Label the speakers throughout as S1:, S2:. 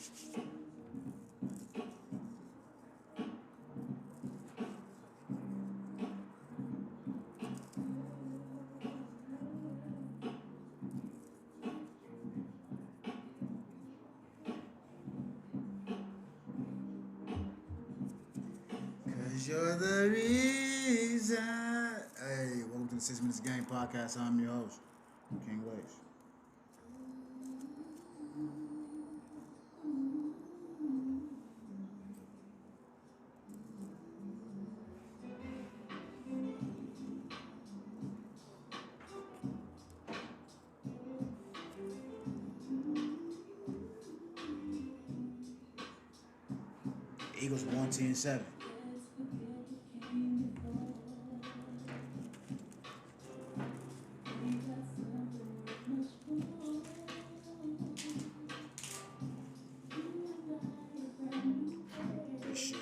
S1: Cause you're the reason. Hey, welcome to the 6 Minutes of Game Podcast. I'm your host, King Lace. Eagles 1-7. Good shit.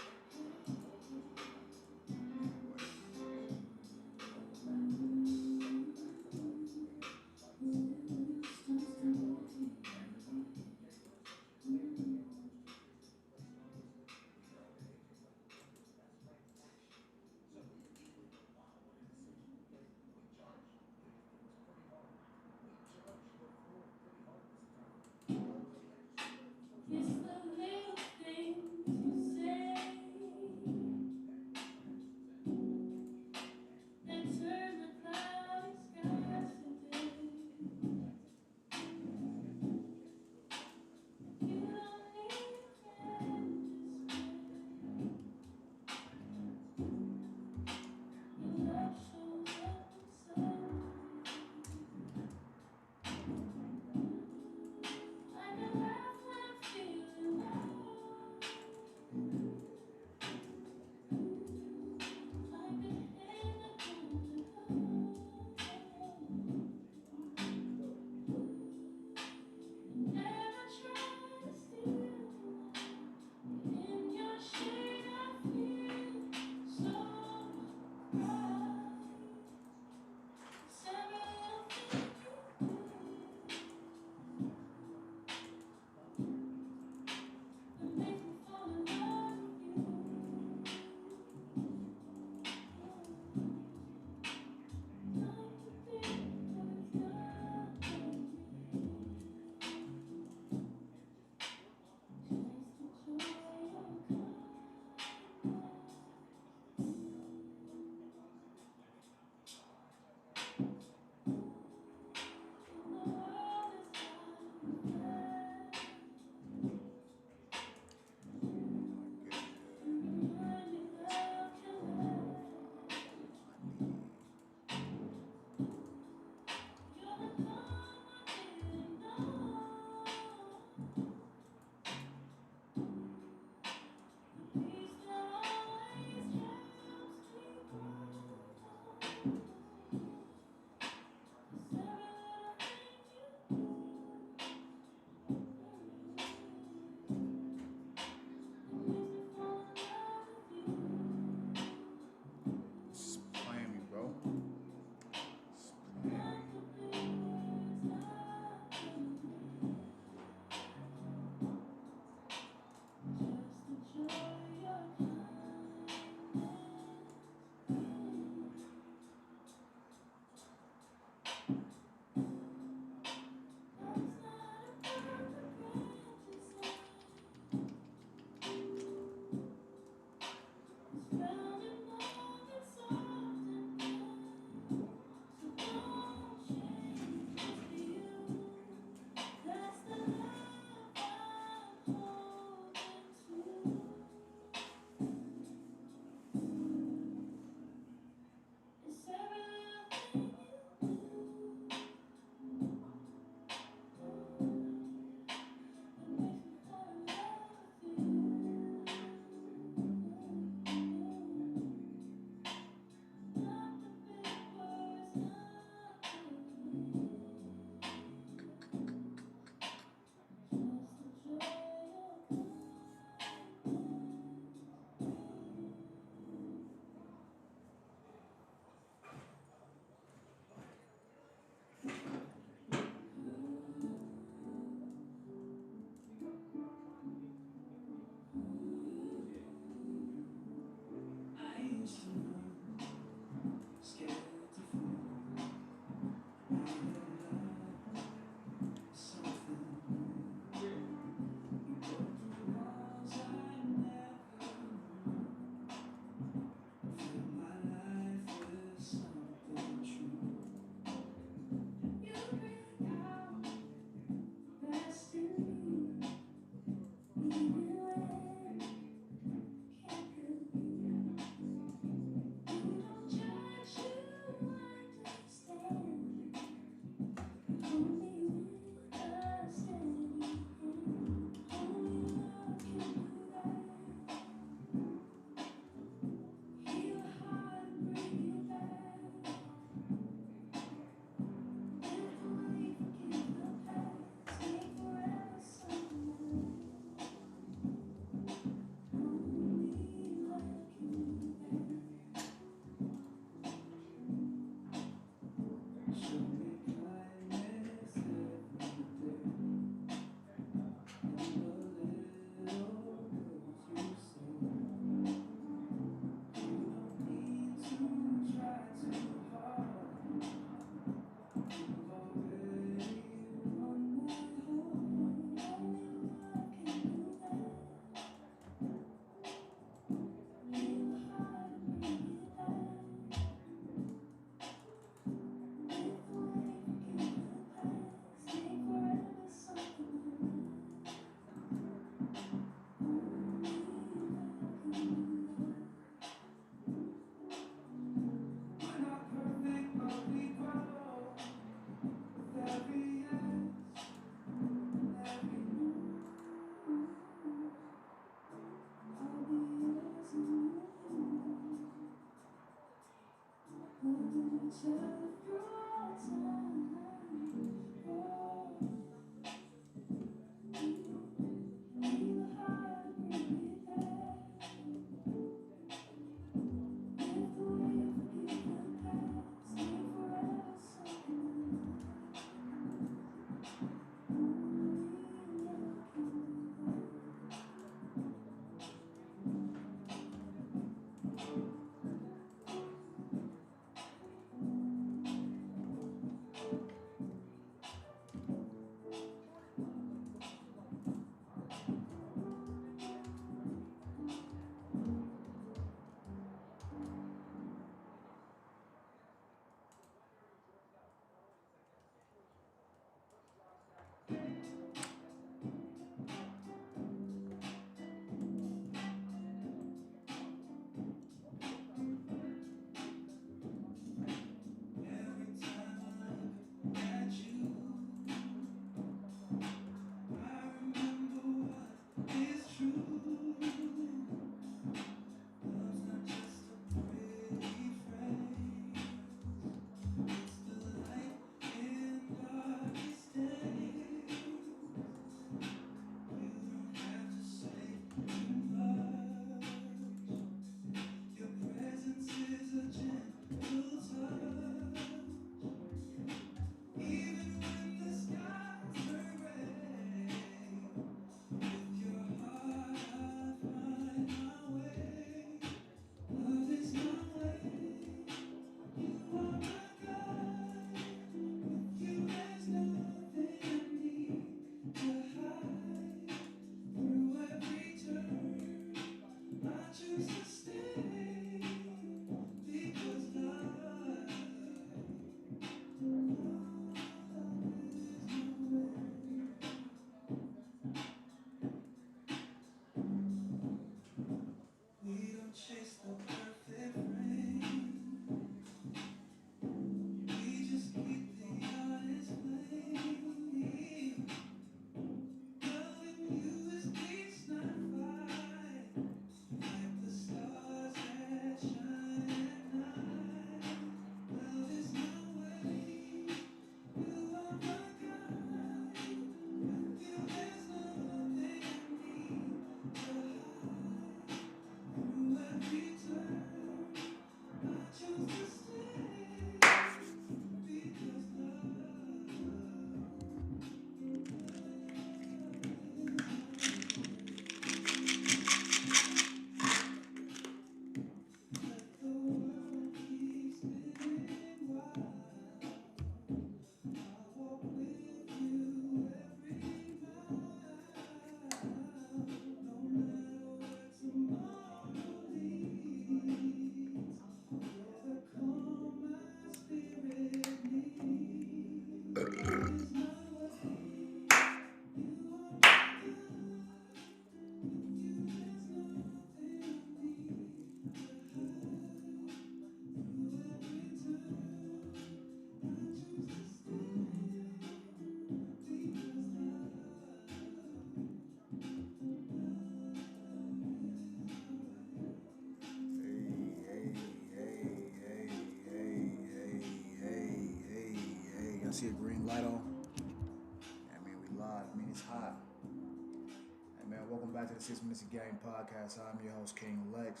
S1: see a green light on. I mean, we live. I mean, it's hot. Hey, man, welcome back to the 6 Minutes of Game Podcast. I'm your host, King Lex.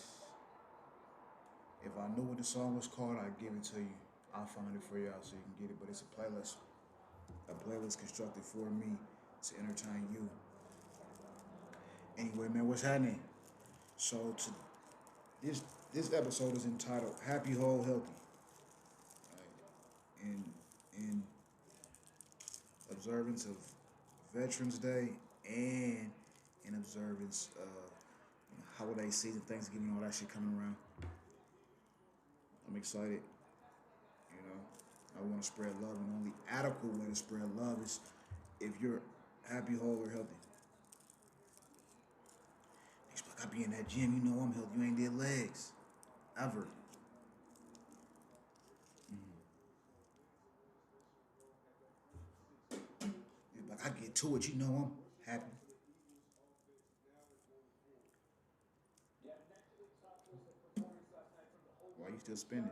S1: If I knew what the song was called, I'd give it to you. I'll find it for y'all so you can get it. But it's a playlist. A playlist constructed for me to entertain you. Anyway, man, what's happening? So, this episode is entitled Happy, Whole, Healthy. Right? In observance of Veterans Day and in observance of holiday season, Thanksgiving, all that shit coming around. I'm excited. You know, I want to spread love, and the only adequate way to spread love is if you're happy, whole, or healthy. Like I be in that gym, you know I'm healthy. You ain't did legs ever. Like I get to it, you know I'm happy. Why you still spending?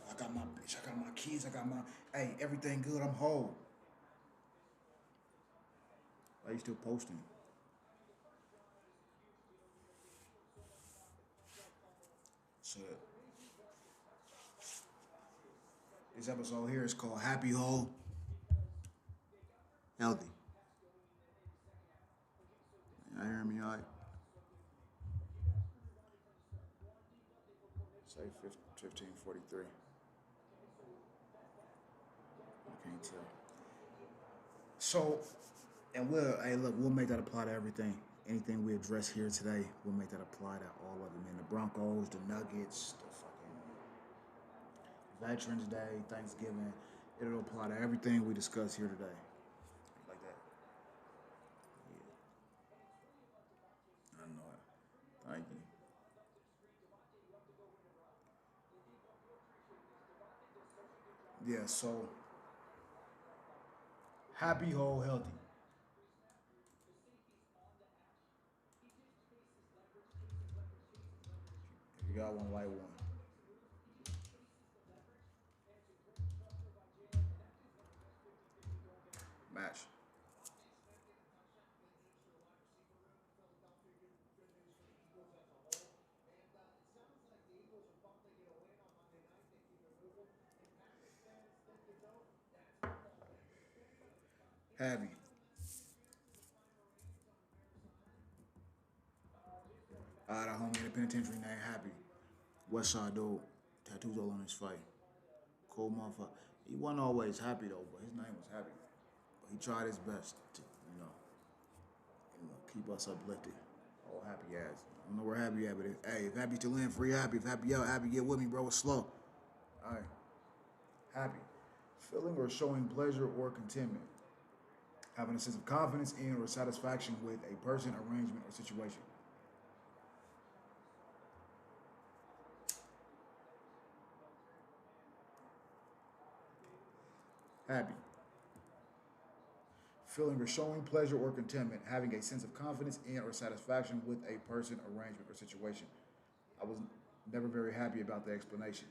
S1: I got my bitch, I got my kids, I got my hey, everything good, I'm whole. Why you still posting? So this episode here is called Happy Whole Healthy. Y'all hear me all right? Say 15:43. I can't tell. So, and we'll make that apply to everything. Anything we address here today, we'll make that apply to all of them. Man, the Broncos, the Nuggets, the fucking Veterans Day, Thanksgiving. It'll apply to everything we discuss here today. Like that. Yeah. I know it. Thank you. Yeah, so happy, whole, healthy. If you got one, light one. Match. Happy. I had a homie in the penitentiary named Happy. West Side dude. Tattoos all on his face. Cool motherfucker. He wasn't always happy though, but his name was Happy. But he tried his best to, keep us uplifted. Oh, Happy ass. I don't know where Happy at, but if Happy still in, free Happy. If Happy out, Happy get with me, bro. It's slow. All right. Happy. Feeling or showing pleasure or contentment. Having a sense of confidence in or satisfaction with a person, arrangement, or situation. Happy. Feeling or showing pleasure or contentment, having a sense of confidence in or satisfaction with a person, arrangement, or situation. I was never very happy about the explanation.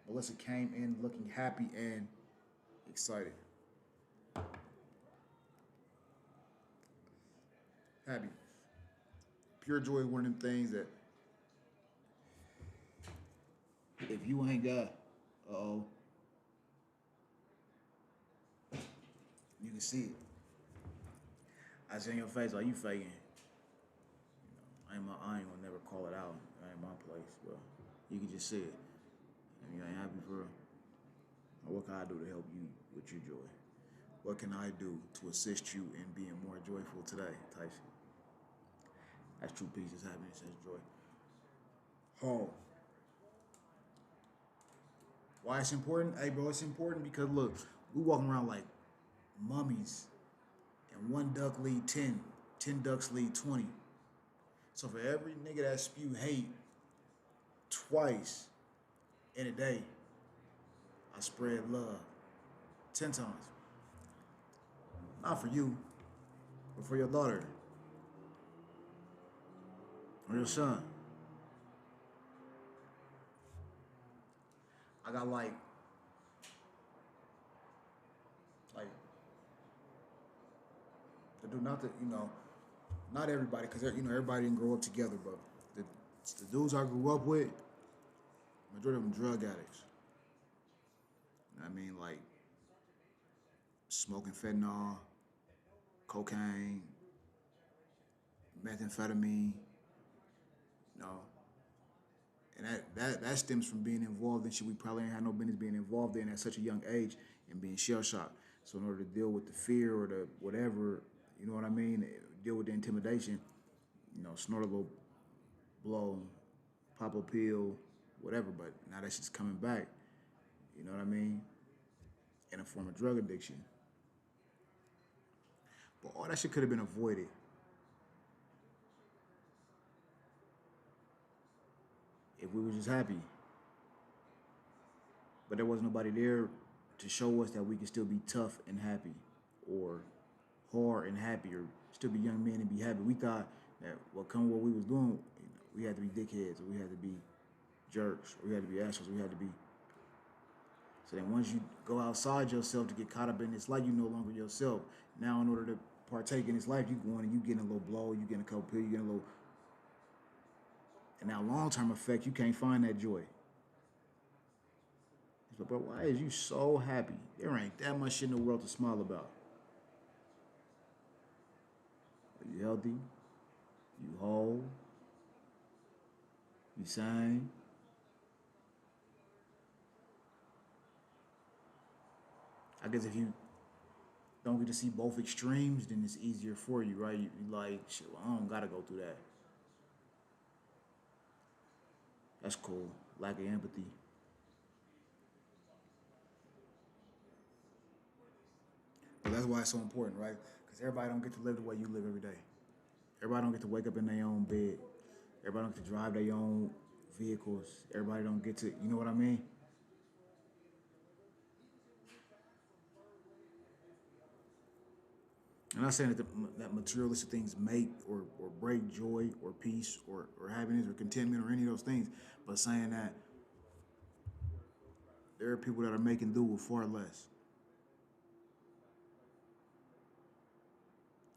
S1: Melissa came in looking happy and excited. Happy. Pure joy is one of them things that if you ain't got, you can see it. I see in your face, like you faking. I ain't gonna never call it out. That ain't my place, but you can just see it. And you ain't happy for real. What can I do to help you with your joy? What can I do to assist you in being more joyful today, Tyson? That's true peace, that's happiness, that's joy. Home. Why it's important? Hey, bro, it's important because look, we walking around like mummies, and one duck lead 10, 10 ducks lead 20. So for every nigga that spew hate twice in a day, I spread love 10 times. Not for you, but for your daughter or your son. I got like to do not to not everybody because everybody didn't grow up together, but the, the dudes I grew up with, majority of them drug addicts. I mean, like smoking fentanyl, cocaine, methamphetamine, you know, and that stems from being involved in shit we probably ain't had no business being involved in at such a young age and being shell shocked. So in order to deal with the fear or the whatever, you know what I mean, deal with the intimidation, snort a little blow, pop a pill, whatever. But now that shit's coming back, you know what I mean, in a form of drug addiction. But all that shit could have been avoided if we were just happy. But there was nobody there to show us that we can still be tough and happy, or hard and happy, or still be young men and be happy. We thought that what we was doing, we had to be dickheads, or we had to be jerks, or we had to be assholes, we had to be. So then once you go outside yourself to get caught up in this life, you no longer yourself. Now in order to partake in this life, you going and you getting a little blow, you getting a couple pills, you getting a little. And now long term effect, you can't find that joy. But bro, why is you so happy? There ain't that much shit in the world to smile about. Are you healthy? You whole? You sane? I guess if you don't get to see both extremes, then it's easier for you, right? You like, shit, well, I don't gotta go through that. That's cool. Lack of empathy. But that's why it's so important, right? Because everybody don't get to live the way you live every day. Everybody don't get to wake up in their own bed. Everybody don't get to drive their own vehicles. Everybody don't get to, you know what I mean? I'm not saying that materialistic things make or break joy or peace or happiness or contentment or any of those things, but saying that there are people that are making do with far less.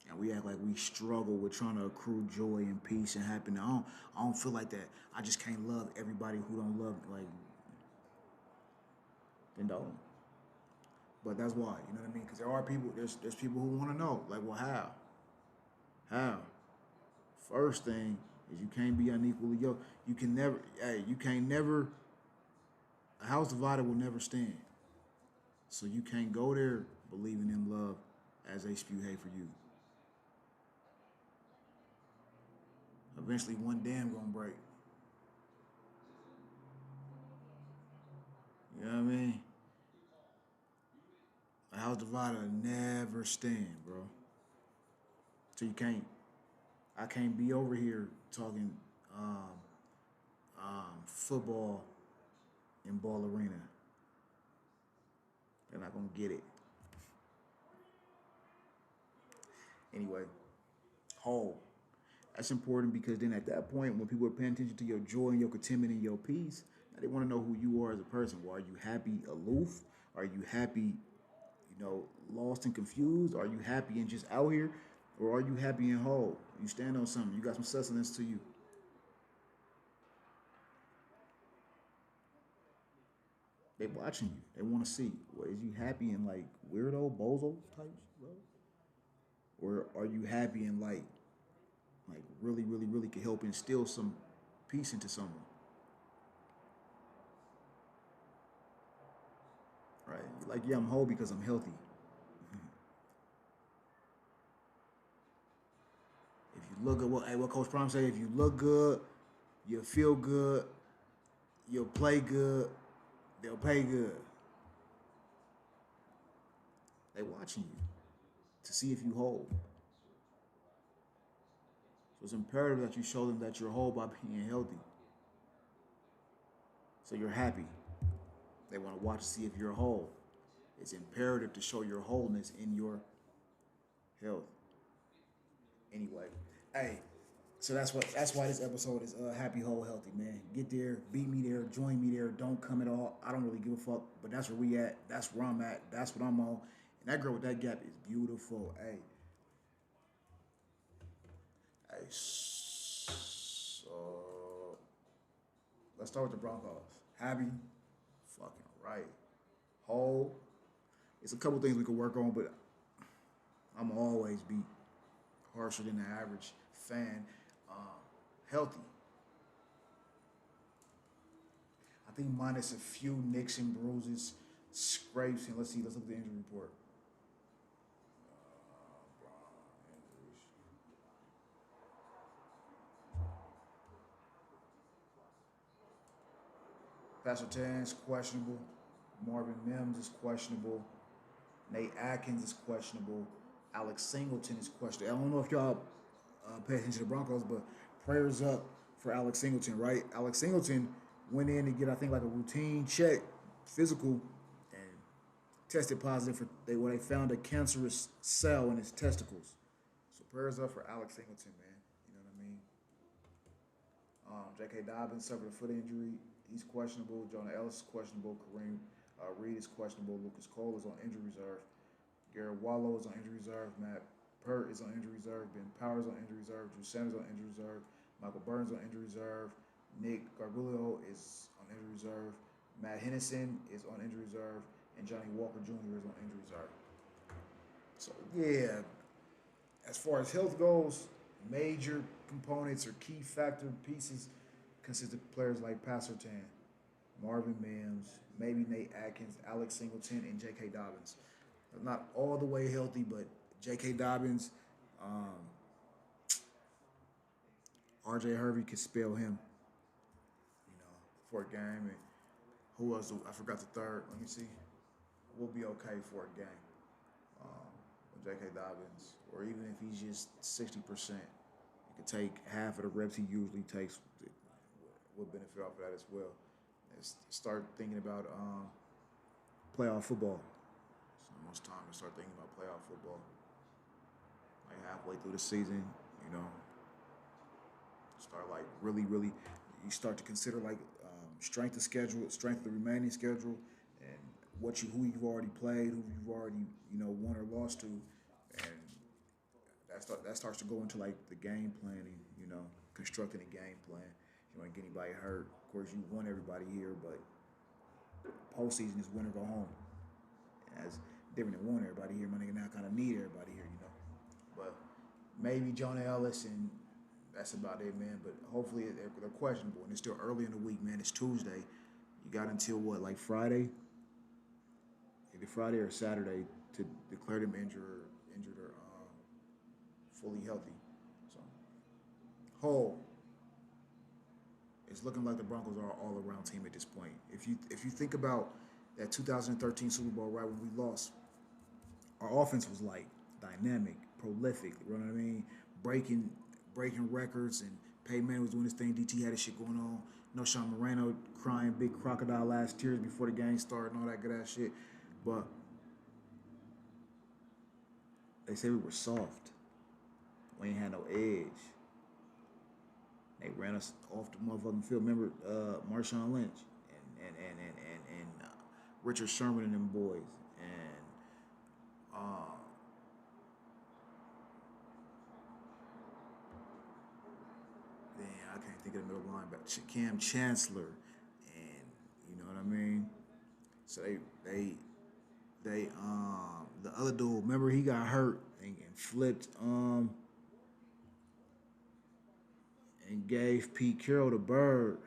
S1: And we act like we struggle with trying to accrue joy and peace and happiness. I don't feel like that. I just can't love everybody who don't love me. Like, then don't. But that's why, you know what I mean? Because there are people, there's people who want to know, like, well, how? How? First thing is you can't be unequally yoked. You can't never, a house divided will never stand. So you can't go there believing in love as they spew hate for you. Eventually one dam gonna break. You know what I mean? A house divided will never stand, bro. So I can't be over here talking football in Ball Arena. They're not gonna get it. Anyway, whole. That's important because then at that point, when people are paying attention to your joy and your contentment and your peace, now they want to know who you are as a person. Well, are you happy aloof? Are you happy, lost and confused? Are you happy and just out here? Or are you happy and whole? You stand on something. You got some sustenance to you. They watching you. They want to see. Well, is you happy and like weirdo, bozo types, bro? Or are you happy and like really, really, really can help instill some peace into someone? Right? Like, yeah, I'm whole because I'm healthy. If you look at what Coach Prime say, if you look good, you'll feel good, you'll play good, they'll pay good. They watching you to see if you whole. So it's imperative that you show them that you're whole by being healthy. So you're happy. They want to watch to see if you're whole. It's imperative to show your wholeness in your health. Anyway, hey, So that's why this episode is happy, whole, healthy, man. Get there, beat me there, join me there. Don't come at all. I don't really give a fuck, but that's where we at. That's where I'm at. That's what I'm on. And that girl with that gap is beautiful. Hey. So let's start with the Broncos. Happy, fucking right. Whole. It's a couple things we can work on, but I'm always be harsher than the average fan. Um, Healthy. I think minus a few nicks and bruises, scrapes, and let's see. Let's look at the injury report. Pastor Tan's questionable. Marvin Mims is questionable. Nate Atkins is questionable. Alex Singleton is questionable. I don't know if y'all pay attention to the Broncos, but prayers up for Alex Singleton, right? Alex Singleton went in to get, I think, like a routine check, physical, and tested positive for where they found a cancerous cell in his testicles. So prayers up for Alex Singleton, man. You know what I mean? J.K. Dobbins suffered a foot injury. He's questionable. Jonah Ellis is questionable. Kareem Reed is questionable. Lucas Cole is on injury reserve. Garrett Wallow is on injury reserve. Matt Pert is on injury reserve. Ben Powers on injury reserve. Drew Sanders on injury reserve. Michael Burns on injury reserve. Nick Gargulio is on injury reserve. Matt Hennison is on injury reserve. And Johnny Walker Jr. is on injury reserve. So, yeah, as far as health goes, major components or key factor pieces consist of players like Passertan, Marvin Mims, maybe Nate Atkins, Alex Singleton, and J.K. Dobbins. Not all the way healthy, but J.K. Dobbins, um, R.J. Hervey could spell him, for a game. And who else? I forgot the third. Let me see. We'll be okay for a game. With J.K. Dobbins, or even if he's just 60%, he could take half of the reps he usually takes. Would benefit off of that as well. Start thinking about playoff football. It's almost time to start thinking about playoff football. Like halfway through the season, you know, start like really, really. You start to consider like strength of schedule, strength of the remaining schedule, and who you've already played, who you've already won or lost to, and that starts to go into like the game planning. Constructing a game plan. You don't get anybody hurt. Of course, you want everybody here, but postseason is win or go home. And that's different than want everybody here. My nigga now kind of need everybody here. But maybe Jonah Ellis, and that's about it, man. But hopefully they're questionable, and it's still early in the week, man. It's Tuesday. You got until what, like Friday? Either Friday or Saturday to declare them injured or fully healthy. So, whole. It's looking like the Broncos are an all-around team at this point. If you think about that 2013 Super Bowl, right when we lost, our offense was like dynamic, prolific. You know what I mean? Breaking records, and Peyton Manning was doing his thing. DT had his shit going on. No Sean Moreno crying big crocodile last tears before the game started and all that good ass shit. But they say we were soft. We ain't had no edge. They ran us off the motherfucking field. Remember Marshawn Lynch and Richard Sherman and them boys. And I can't think of the middle linebacker. Cam Chancellor. And you know what I mean? So they the other dude, remember he got hurt and flipped and gave Pete Carroll the bird.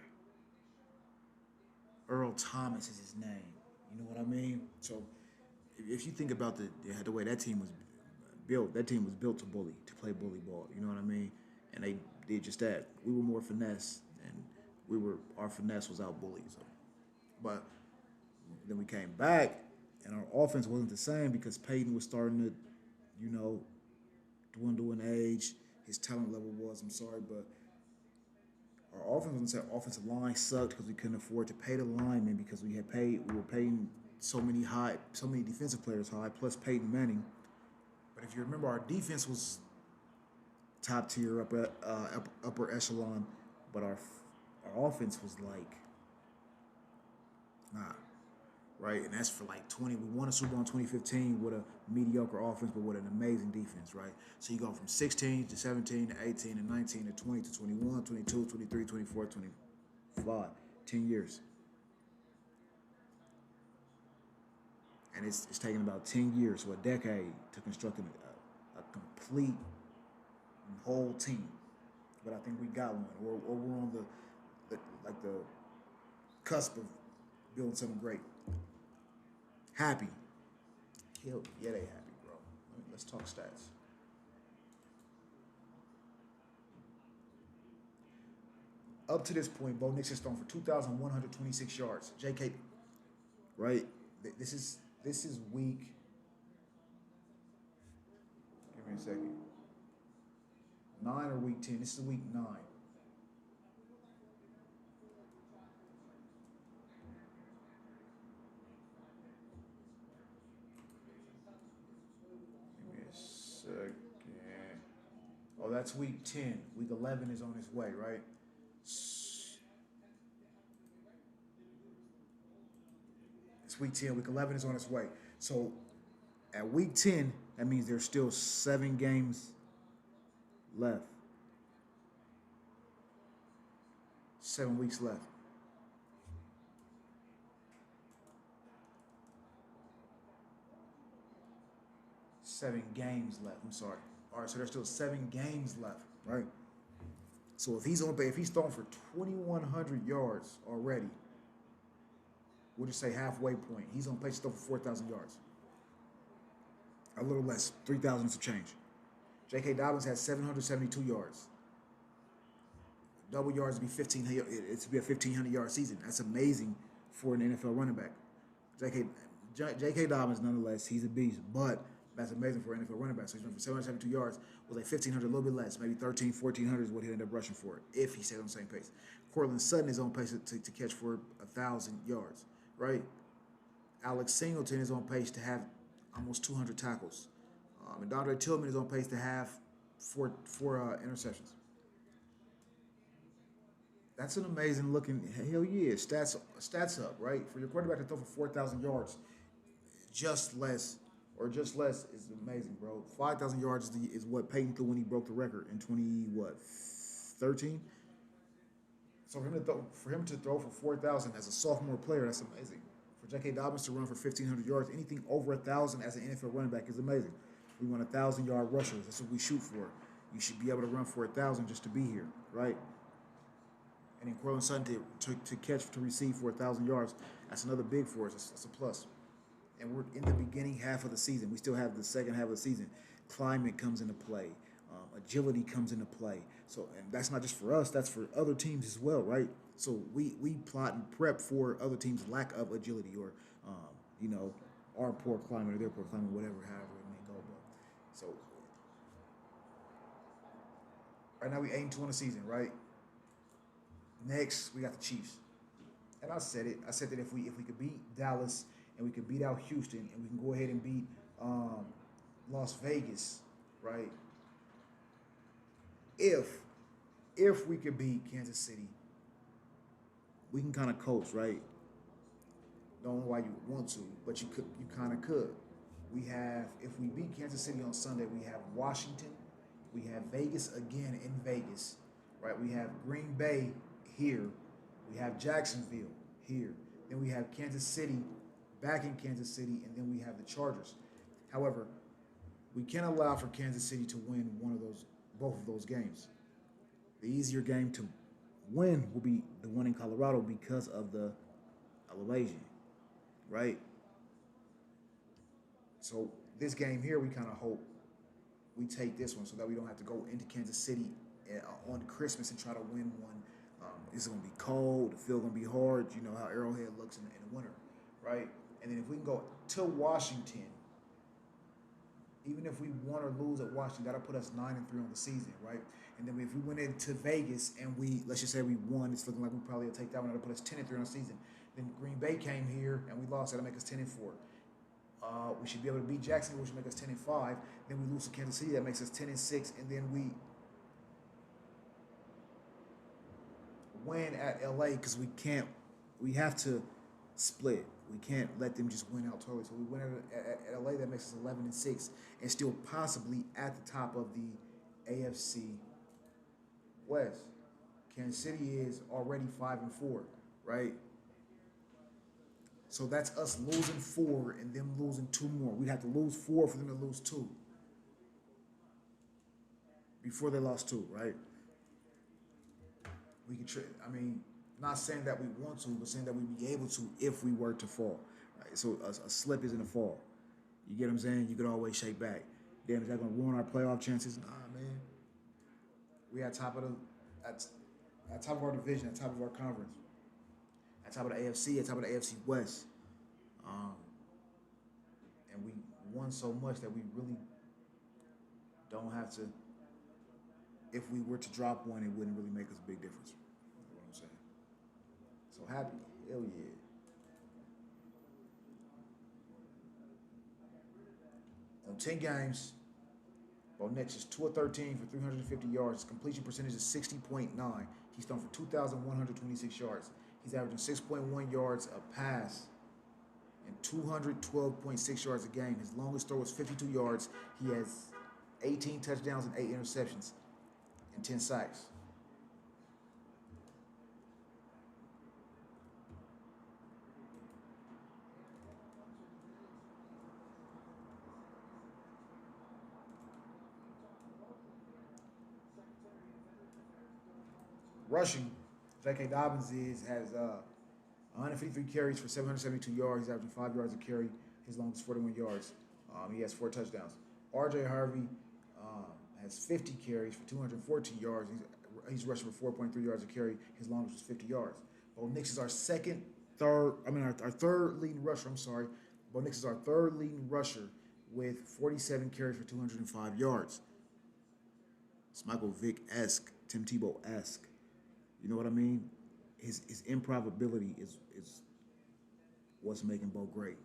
S1: Earl Thomas is his name. You know what I mean? So if you think about the way that team was built, that team was built to bully, to play bully ball. You know what I mean? And they did just that. We were more finesse, and our finesse was out bullied. So, but then we came back, and our offense wasn't the same because Peyton was starting to, dwindle in age. His talent level was. I'm sorry, but our offensive line sucked because we couldn't afford to pay the linemen because we were paying so many defensive players high, plus Peyton Manning. But if you remember, our defense was top tier, upper echelon, but our offense was like, nah, right? And that's for like 20. We won a Super Bowl in 2015 with a mediocre offense, but with an amazing defense, right? So you go from 16 to 17 to 18 to 19 to 20 to 21, 22, 23, 24, 25, 10 years. And it's taken about 10 years, so a decade, to construct a complete whole team. But I think we got one, or we're on the cusp of building something great. Happy. Hell, yeah, they happy, bro. Let's talk stats. Up to this point, Bo Nix has thrown for 2,126 yards. J.K. Right? This is week. Give me a second. 9 or week 10. This is week 9. Give me a second. Oh, that's week 10. Week 11 is on its way, right? It's week 10. Week 11 is on its way. So at week 10, that means there's still 7 games left. 7 weeks left. 7 games left. I'm sorry. All right, so there's still 7 games left, right? So if he's throwing for 2,100 yards already, we'll just say halfway point. He's on pace to throw for 4,000 yards. A little less, 3,000 and some change. J.K. Dobbins has 772 yards. Double yards to be 1,500. It's to be a 1,500 yard season. That's amazing for an NFL running back. J.K. J.K. Dobbins, nonetheless, he's a beast, but that's amazing for an NFL running back. So he's running for 772 yards with like 1,500, a little bit less, maybe 13, 1,400 is what he'll end up rushing for if he stays on the same pace. Cortland Sutton is on pace to catch for 1,000 yards, right? Alex Singleton is on pace to have almost 200 tackles. And Dondre Tillman is on pace to have four interceptions. That's an amazing looking. Hell yeah, stats up, right? For your quarterback to throw for 4,000 yards, just less is amazing, bro. 5,000 yards is what Peyton threw when he broke the record in 13. So for him to throw for 4,000 as a sophomore player, that's amazing. For J.K. Dobbins to run for 1,500 yards, anything over 1,000 as an NFL running back is amazing. We want 1,000 yard rushers. That's what we shoot for. You should be able to run for 1,000 just to be here, right? And then Cortland Sutton to catch to receive for 1,000 yards. That's another big for us. That's a plus. And we're in the beginning half of the season. We still have the second half of the season. Climate comes into play. Agility comes into play. So, and that's not just for us. That's for other teams as well, right? So we plot and prep for other teams' lack of agility, or you know, our poor climate or their poor climate, whatever, however it may go. But so right now we 8-2 on the season, right? Next we got the Chiefs, and I said it. I said that if we could beat Dallas and we could beat out Houston and we can go ahead and beat Las Vegas, right? If we could beat Kansas City, we can kind of coast, right? Don't know why you would want to, but you kind of could. We have, if we beat Kansas City on Sunday, we have Washington, we have Vegas again in Vegas, right? We have Green Bay here, we have Jacksonville here, then we have Kansas City back in Kansas City, and then we have the Chargers. However, we can allow for Kansas City to win both of those games. The easier game to win will be the one in Colorado because of the elevation, right? So this game here, we kind of hope we take this one so that we don't have to go into Kansas City on Christmas and try to win one. It's going to be cold. The field going to be hard. You know how Arrowhead looks in the winter, right? And then if we can go to Washington, even if we won or lose at Washington, that'll put us 9-3 on the season, right? And then if we went into Vegas and let's just say we won, it's looking like we probably will take that one. That'll put us 10-3 on the season. Then Green Bay came here and we lost. That'll make us 10-4. We should be able to beat Jacksonville, which will make us 10-5. Then we lose to Kansas City, that makes us 10-6. And then win at LA because we have to split. We can't let them just win out totally. So we win at LA, that makes us 11-6, and still possibly at the top of the AFC West. Kansas City is already 5-4, right? So that's us losing four and them losing two more. We'd have to lose four for them to lose two before they lost two, right? We could, I mean, not saying that we want to, but saying that we'd be able to if we were to fall. Right? So a slip isn't a fall. You get what I'm saying? You could always shake back. Damn, is that going to ruin our playoff chances? Nah, man. We at top of at top of our division, at top of our conference, at top of the AFC, at top of the AFC West, um, and we won so much that we really don't have to. If we were to drop one, it wouldn't really make us a big difference. You know what I'm saying? So happy, hell yeah. On 10 games, Bo Nix is 2 of 13 for 350 yards. His completion percentage is 60.9. He's thrown for 2,126 yards. He's averaging 6.1 yards a pass and 212.6 yards a game. His longest throw was 52 yards. He has 18 touchdowns and 8 interceptions and 10 sacks. Rushing, J.K. Dobbins has 153 carries for 772 yards. He's averaging 5 yards a carry. His longest 41 yards. He has 4 touchdowns. R.J. Harvey has 50 carries for 214 yards. He's rushing for 4.3 yards a carry. His longest was 50 yards. Bo Nix is our third leading rusher. I'm sorry. Bo Nix is our third leading rusher with 47 carries for 205 yards. It's Michael Vick-esque, Tim Tebow-esque. You know what I mean? His improbability is what's making Bo great.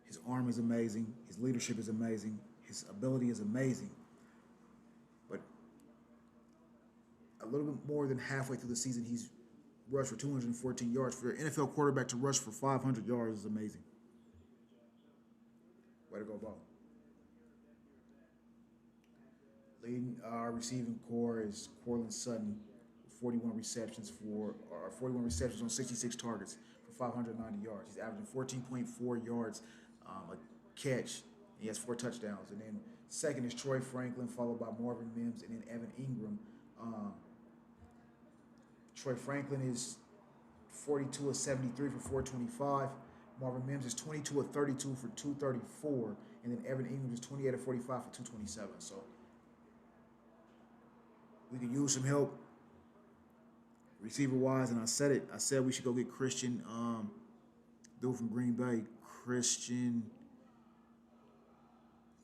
S1: His arm is amazing. His leadership is amazing. His ability is amazing. But a little bit more than halfway through the season, he's rushed for 214 yards. For an NFL quarterback to rush for 500 yards is amazing. Way to go, Bo. Leading our receiving core is Cortland Sutton, 41 receptions on 66 targets for 590 yards. He's averaging 14.4 yards a catch. He has 4 touchdowns. And then second is Troy Franklin, followed by Marvin Mims, and then Evan Ingram. Troy Franklin is 42 of 73 for 425. Marvin Mims is 22 of 32 for 234. And then Evan Ingram is 28 of 45 for 227. So we could use some help receiver-wise, and I said we should go get Christian, dude from Green Bay. Christian,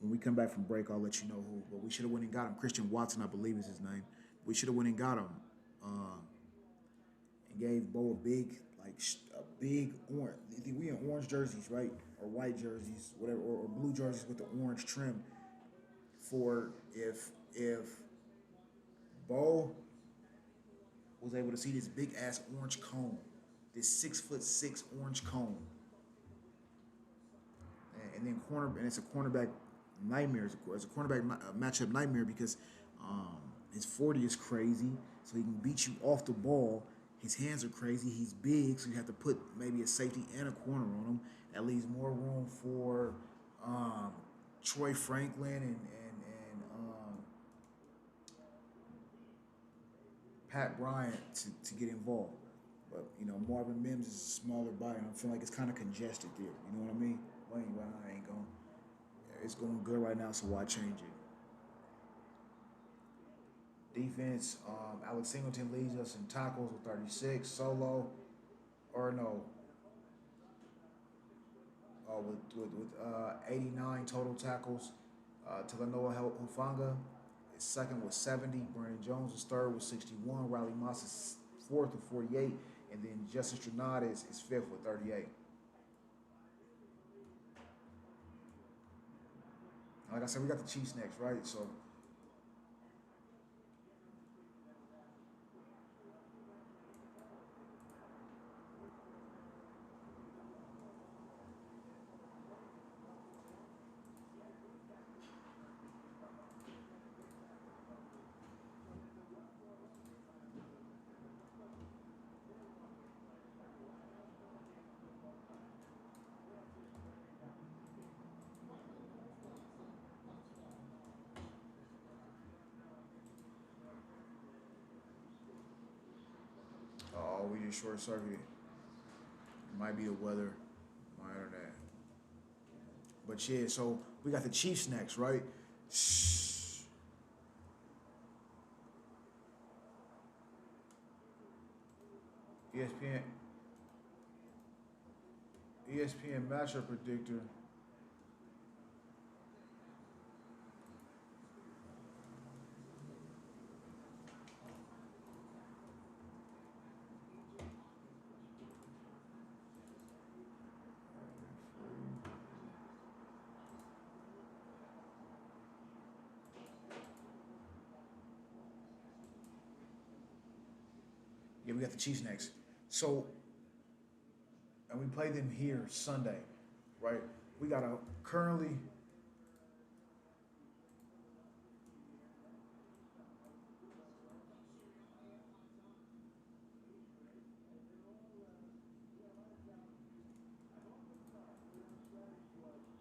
S1: when we come back from break, I'll let you know who. But we should have went and got him. Christian Watson, I believe is his name. We should have went and got him, and gave Bo a big orange. We in orange jerseys, right, or white jerseys, whatever, or blue jerseys with the orange trim. For if Bo was able to see this big ass orange cone, this 6'6" orange cone, and then it's a cornerback nightmare. It's a cornerback matchup nightmare because his 40 is crazy, so he can beat you off the ball. His hands are crazy. He's big, so you have to put maybe a safety and a corner on him. That leaves more room for Troy Franklin and Pat Bryant to get involved. But, Marvin Mims is a smaller body, and I feel like it's kind of congested there. You know what I mean? Well, I ain't going. It's going good right now, so why change it? Defense, Alex Singleton leads us in tackles with 36. Solo, with 89 total tackles. Talanoa Hufanga is second with 70. Brandon Jones is third with 61. Riley Moss is fourth with 48. And then Justin Stranad is fifth with 38. Like I said, we got the Chiefs next, right? So get short circuited. It might be the weather, my internet. But yeah, so we got the Chiefs next, right? ESPN ESPN matchup predictor. Yeah, we got the Chiefs next. So, and we play them here Sunday, right? We got a currently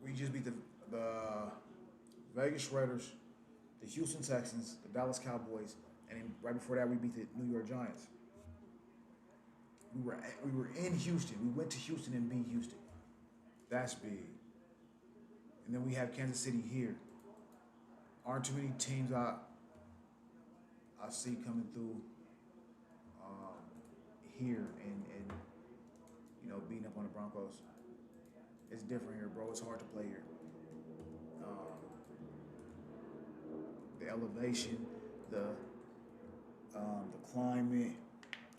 S1: we just beat the Vegas Raiders, the Houston Texans, the Dallas Cowboys, and then right before that we beat the New York Giants. We were in Houston. We went to Houston and beat Houston. That's big. And then we have Kansas City here. Aren't too many teams I see coming through um, here and beating up on the Broncos. It's different here, bro. It's hard to play here. Um, the elevation, the climate,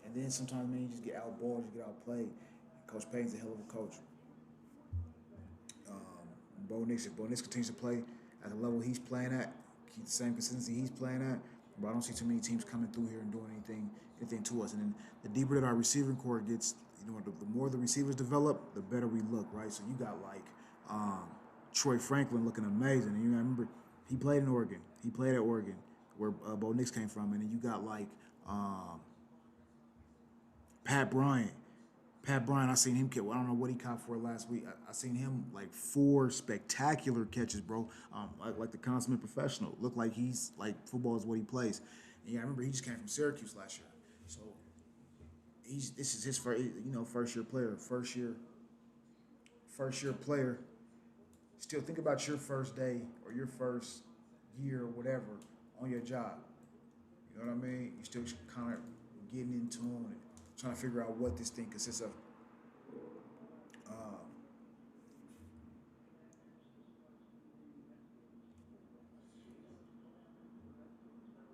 S1: and then sometimes man you just get outballed, you get outplayed. Coach Payton's a hell of a coach. Bo Nix, if Bo Nix continues to play at the level he's playing at, keep the same consistency he's playing at, but I don't see too many teams coming through here and doing anything to us. And then the deeper that our receiving core gets, the more the receivers develop, the better we look, right? So you got like Troy Franklin looking amazing. And remember, he played in Oregon. He played at Oregon, where Bo Nix came from. And then you got like Pat Bryant. Pat Bryant, I seen him catch. I don't know what he caught for last week. I seen him like 4 spectacular catches, bro. Like the consummate professional. Look like he's like football is what he plays. And yeah, I remember he just came from Syracuse last year. So this is his first year player, first year player. Still think about your first day or your first year or whatever on your job. You know what I mean? You still kind of getting into them and trying to figure out what this thing consists of. Um,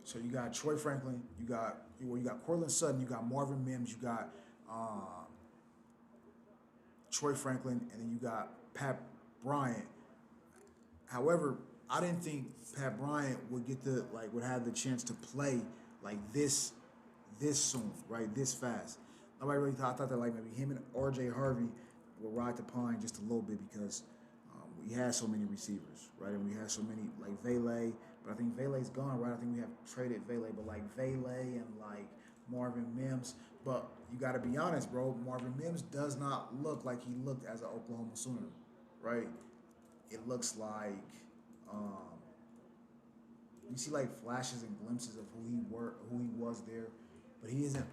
S1: so you got Troy Franklin, you got Cortland Sutton, you got Marvin Mims, you got Troy Franklin, and then you got Pat Bryant. However, I didn't think Pat Bryant would have the chance to play like this soon, right? This fast. Nobody really thought. I thought that like maybe him and R.J. Harvey will ride the pine just a little bit because we had so many receivers, right? And we had so many like Vele, but I think Vele's gone, right? I think we have traded Vele, but like Vele and like Marvin Mims. But you got to be honest, bro. Marvin Mims does not look like he looked as an Oklahoma Sooner, right? It looks like um, you see like flashes and glimpses of who he was there, but he isn't.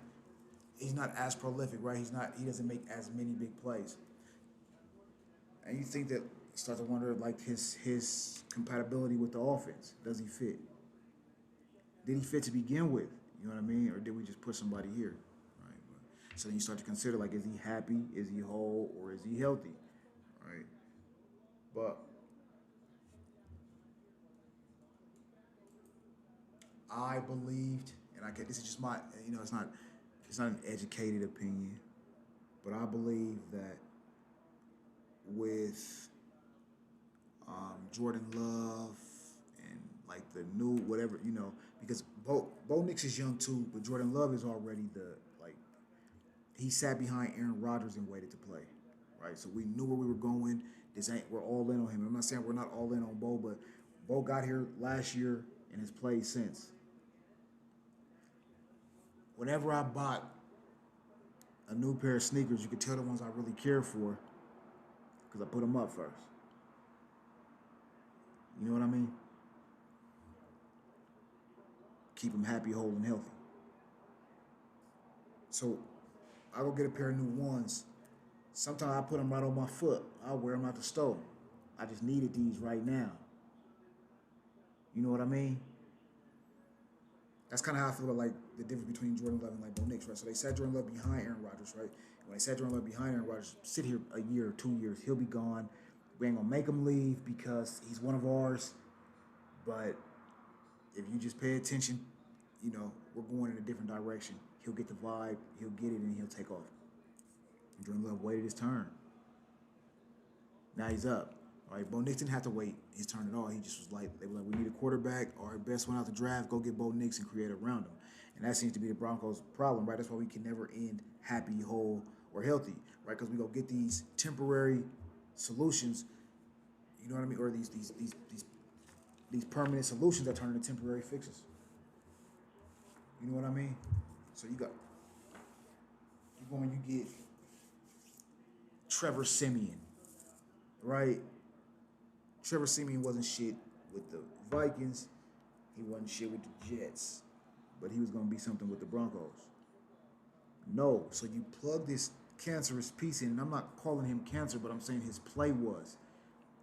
S1: He's not as prolific, right? He's not. He doesn't make as many big plays, and you think that you start to wonder like his compatibility with the offense. Does he fit? Did he fit to begin with? You know what I mean? Or did we just put somebody here? Right. So then you start to consider like, is he happy? Is he whole? Or is he healthy? Right. But I believed, and I get this is just my, it's not an educated opinion, but I believe that with Jordan Love and like the new whatever, because Bo Nix is young too, but Jordan Love is already like he sat behind Aaron Rodgers and waited to play, right? So we knew where we were going. We're all in on him. I'm not saying we're not all in on Bo, but Bo got here last year and has played since. Whenever I bought a new pair of sneakers, you could tell the ones I really care for because I put them up first. You know what I mean? Keep them happy, whole, and healthy. So I go get a pair of new ones. Sometimes I put them right on my foot. I wear them out the store. I just needed these right now. You know what I mean? That's kind of how I feel about like the difference between Jordan Love and like Bo Nix, right? So they sat Jordan Love behind Aaron Rodgers, right? When they sat Jordan Love behind Aaron Rodgers, sit here a year or 2 years, he'll be gone. We ain't gonna make him leave because he's one of ours. But if you just pay attention, we're going in a different direction. He'll get the vibe, he'll get it, and he'll take off. Jordan Love waited his turn. Now he's up. All right, Bo Nix didn't have to wait his turn at all. He just was like, they were like, we need a quarterback. All right, best one out the draft, go get Bo Nix and create around him. And that seems to be the Broncos' problem, right? That's why we can never end happy, whole, or healthy, right? Because we go get these temporary solutions, you know what I mean, or these permanent solutions that turn into temporary fixes. You know what I mean? So you go and you get Trevor Siemian, right? Trevor Siemian wasn't shit with the Vikings. He wasn't shit with the Jets. But he was going to be something with the Broncos. No. So you plug this cancerous piece in, and I'm not calling him cancer, but I'm saying his play was.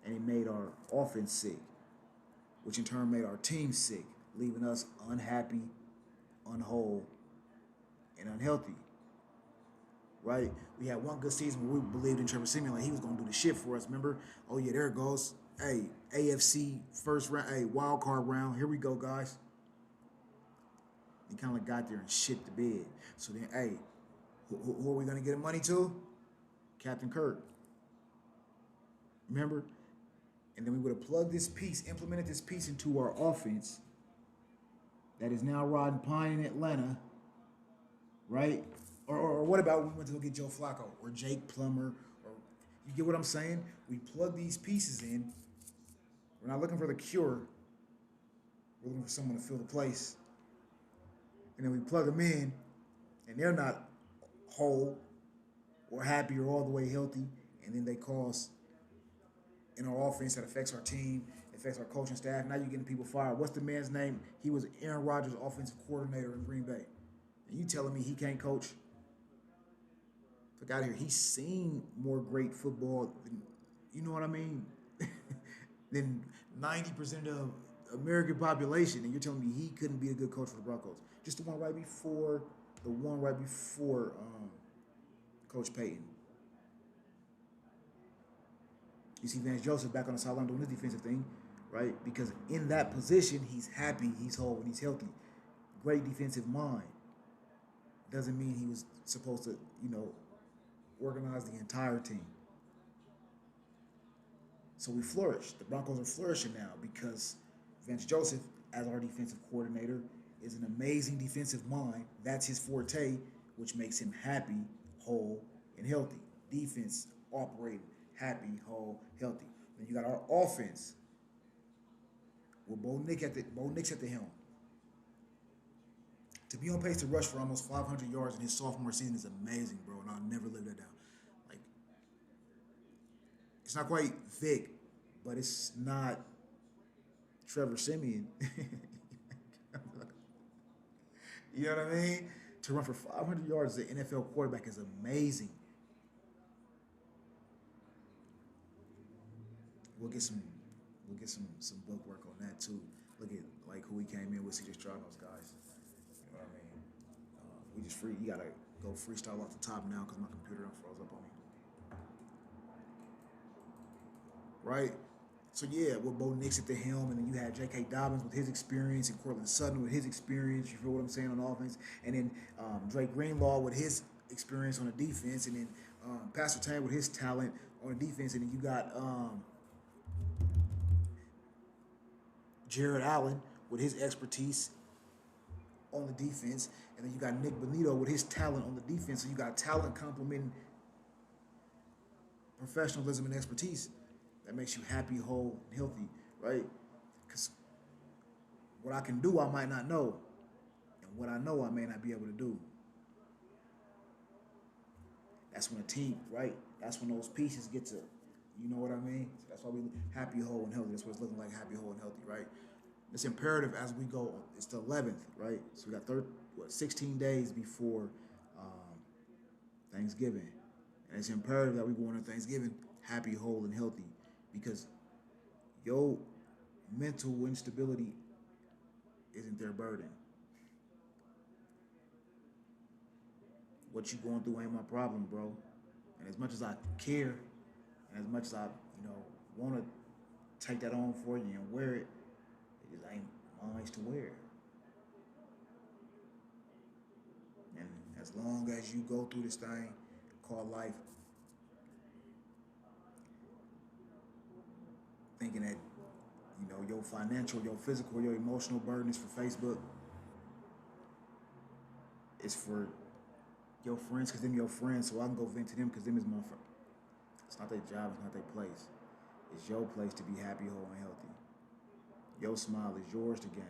S1: And it made our offense sick, which in turn made our team sick, leaving us unhappy, unwhole, and unhealthy. Right? We had one good season where we believed in Trevor Siemian, like he was going to do the shit for us. Remember? Oh, yeah, there it goes. Hey, AFC first round, hey, wild card round. Here we go, guys. He kind of got there and shit the bed. So then, hey, who are we going to get money to? Captain Kirk. Remember? And then we would have plugged this piece, implemented this piece into our offense that is now riding pine in Atlanta, right? Or what about when we went to go get Joe Flacco or Jake Plummer? Or you get what I'm saying? We plug these pieces in. We're not looking for the cure. We're looking for someone to fill the place. And then we plug them in, and they're not whole or happy or all the way healthy. And then they cause in our offense that affects our team, affects our coaching staff. Now you're getting people fired. What's the man's name? He was Aaron Rodgers' offensive coordinator in Green Bay. And you telling me he can't coach? Fuck out of here. He's seen more great football than, you know what I mean, than 90% of the American population. And you're telling me he couldn't be a good coach for the Broncos. Just the one right before Coach Payton. You see Vance Joseph back on the sideline doing his defensive thing, right? Because in that position, he's happy, he's whole, and he's healthy. Great defensive mind. Doesn't mean he was supposed to, organize the entire team. So we flourish. The Broncos are flourishing now because Vance Joseph, as our defensive coordinator, is an amazing defensive mind. That's his forte, which makes him happy, whole, and healthy. Defense operating happy, whole, healthy. Then you got our offense with Bo Nix at the helm. To be on pace to rush for almost 500 yards in his sophomore season is amazing, bro, and I'll never live that down. Like, it's not quite Vic, but it's not Trevor Siemian. You know what I mean? To run for 500 yards as an NFL quarterback is amazing. We'll get some book work on that too. Look at like who we came in with. See, just trying those guys. You know what I mean? We just free. You gotta go freestyle off the top now because my computer froze up on me. Right? So yeah, with Bo Nix at the helm, and then you had J.K. Dobbins with his experience, and Cortland Sutton with his experience. You feel what I'm saying on offense, and then Drake Greenlaw with his experience on the defense, and then Pastor Tan with his talent on the defense, and then you got Jared Allen with his expertise on the defense, and then you got Nick Bonito with his talent on the defense. So you got talent complementing professionalism and expertise. That makes you happy, whole, and healthy, right? Because what I can do, I might not know. And what I know, I may not be able to do. That's when a team, right? That's when those pieces get to, you know what I mean? So that's why we happy, whole, and healthy. That's what it's looking like, happy, whole, and healthy, right? It's imperative as we go. It's the 11th, right? So we got 16 days before Thanksgiving. And it's imperative that we go into Thanksgiving happy, whole, and healthy because your mental instability isn't their burden. What you going through ain't my problem, bro. And as much as I care, and as much as I, want to take that on for you and wear it, it just ain't mine to wear. And as long as you go through this thing called life, thinking that your financial, your physical, your emotional burden is for Facebook, it's for your friends because them your friends, so I can go vent to them because them is my friend. It's not their job, it's not their place. It's your place to be happy, whole, and healthy. Your smile is yours to gain.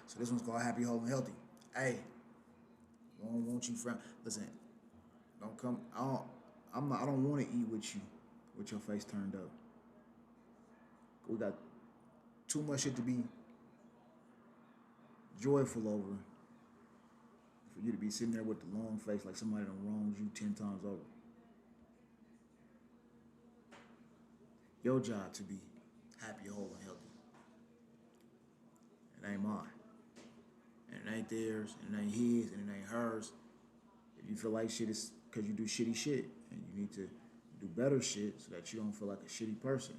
S1: So this one's called Happy, Whole, and Healthy. Hey, I don't want you friend. Listen, don't come. I don't want to eat with you, with your face turned up. We got too much shit to be joyful over for you to be sitting there with the long face like somebody done wronged you 10 times over. Your job to be happy, whole, and healthy. It ain't mine. And it ain't theirs, and it ain't his, and it ain't hers. If you feel like shit is because you do shitty shit, and you need to do better shit so that you don't feel like a shitty person.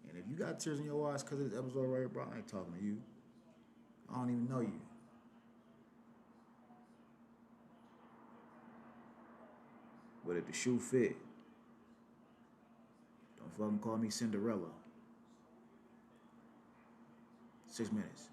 S1: And if you got tears in your eyes because of this episode right here, bro, I ain't talking to you. I don't even know you. But if the shoe fit, don't fucking call me Cinderella. 6 minutes.